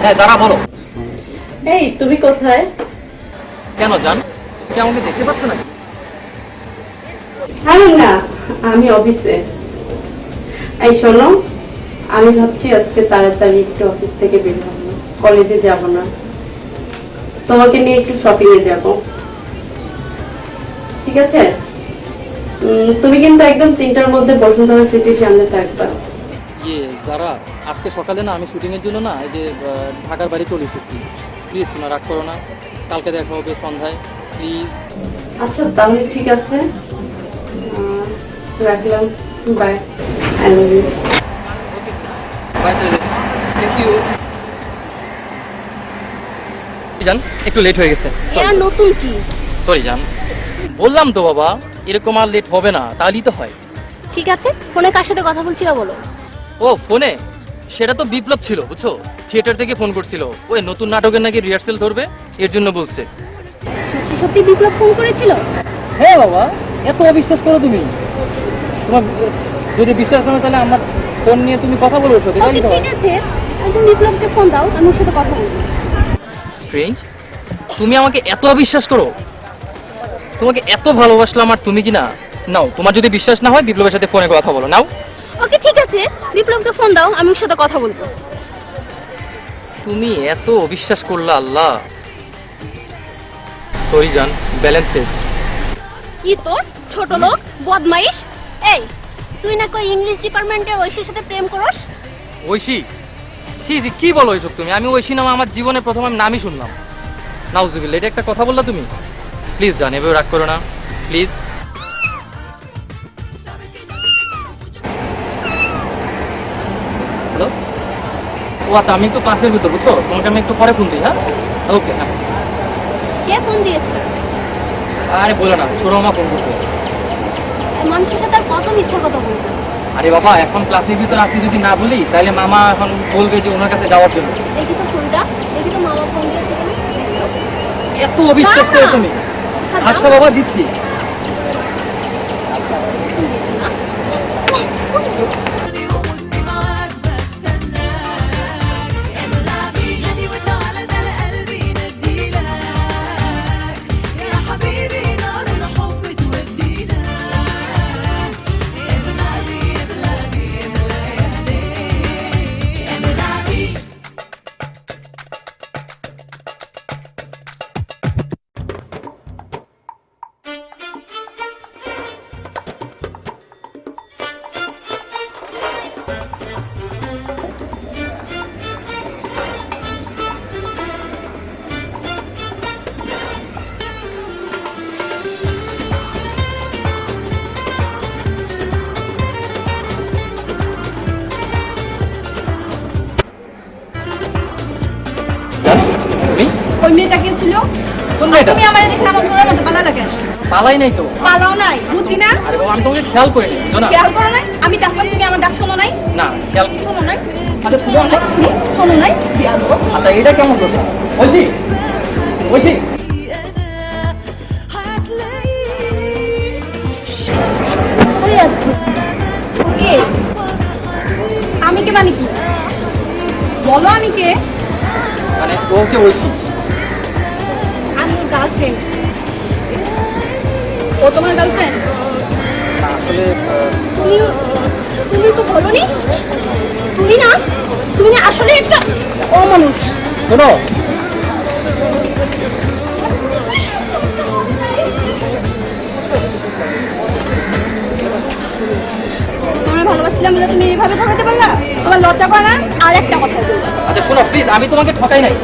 হ্যাঁ যারা বলো। এই তুমি কোথায়? কেন জান, কি আমাকে দেখতে পাচ্ছ নাকি? আরে না, আমি অফিসে। এই শোনো, আমি ভাবছি আজকে তাড়াতাড়ি একটু অফিস থেকে বের হবো, কলেজে যাব না, তোমাকে নিয়ে একটু শপিং এ যাব, ঠিক আছে? তুমি কিন্তু একদম 3টার মধ্যে বসুন্ধরা সিটির সামনে থাকবা। যারা আজকে সকালে না আমি শুটিং এর জন্য না এই যে ঢাকার বাড়ি চলে এসেছি, প্লিজ শোনা রাগ করো না, কালকে দেখা হবে সন্ধ্যায় প্লিজ। আচ্ছা তাহলে ঠিক আছে, রাখলাম, bye, I love you. Bye, thank you. জান একটু লেট হয়ে গেছে, এর নতুন কি? সরি জান, বললাম তো বাবা এরকম আর লেট হবে না, তাহলেই তো হয়। ঠিক আছে, ফোনে কার সাথে কথা বলছিলা বলো? ও ফোনে, সেটা তো বিপ্লব ছিল বুঝছো, থিয়েটার থেকে ফোন করছিল, ওই নতুন নাটকের নাকি রিহার্সেল ধরবে, এর জন্য বলছে। সত্যি সত্যি বিপ্লব ফোন করেছিল? হ্যাঁ বাবা, এত অবিশ্বাস করো তুমি? তোমার যদি বিশ্বাস করো তাহলে আমার ফোন নিয়ে তুমি কথা বলো ওর সাথে। ওকে, ঠিক আছে, তুমি বিপ্লবকে ফোন দাও, আমি ওর সাথে কথা বলবো। স্ট্রেঞ্জ, তুমি আমাকে এত অবিশ্বাস করো? তোমাকে এত ভালোবাসলাম আর তুমি কি না? নাও, তোমার যদি বিশ্বাস না হয় বিপ্লবের সাথে ফোনে কথা বলো, নাও। ওকে ঠিক আছে, বিপ্লবকে ফোন দাও, আমি ওর সাথে কথা বলবো। তুমি এত অবিশ্বাস করলা, আল্লাহ। সরি জান, ব্যালেন্স শেষ। কি তোর ছোট লোক বদমাইশ? এই তুই না কই ইংলিশ ডিপার্টমেন্টের ঐশীর সাথে প্রেম করস? ঐশী? ছি জি, কি বলো এইসব তুমি? আমি ঐশী নাম আমার জীবনে প্রথম আমি নামই শুনলাম। নাউজুবিল্লাহ, এটা একটা কথা বললা তুমি? প্লিজ জান, এভাবে রাগ করো না প্লিজ। হ্যালো, ও আচ্ছা, আমি একটু ক্লাসের ভিতর বুঝছো, তোমাকে আমি একটু পরে ফোন দিই। হ্যাঁ ওকে, হ্যাঁ। কে ফোন দিয়েছে? আরে বলো না, ছোট মামা ফোন করছে। মানুষের সাথে আর কত মিথ্যা কথা বলবো? আরে বাবা, এখন ক্লাসের ভিতর আছি, যদি না বলি তাহলে মামা এখন বলবে যে ওনার কাছে যাওয়ার জন্য। দেখি তো ফোনটা, দেখি তো মামা ফোন দিয়েছে কিনা। এত অবিশ্বাস করে তুমি? আচ্ছা বাবা, দিচ্ছি। ওই মেয়েটা কে ছিল? কোন মেয়েটা? তুমি আমারে দেখে আমার ঘোড়ার মতো পালা লাগে। পালাই নাই তো। পালাও নাই, বুঝি না? আরে বাবা, আমি তোমাকে খেয়াল করিনি, বুঝো না? খেয়াল করো নাই? আমি ডাকলাম, তুমি আমার ডাক শোনো নাই? না, খেয়াল। শোনো নাই? আচ্ছা শোনো নাই? শোনো নাই? বিয়াদব। আচ্ছা, এটা কেমন কথা? ঐশী, ঐশী, কোথায় যাচ্ছ? ওকে, আমি কে মানে কি? বলো আমি কে? মানে ও হচ্ছে ঐশী। আমি ওর গার্লফ্রেন্ড। ও তোমার গার্লফ্রেন্ড? না, আসলে তুমি তুমি তো বলোনি, তুমি না আসলে একটা অমানুষ। শোনো, তোমার ভালোবাসছিলাম বলে তুমি এইভাবে ঠকাতে পারলা? তোমার লজ্জা করে না? আর একটা কথা বলবো। আচ্ছা শোনো প্লিজ, আমি তোমাকে ঠকাই নাই।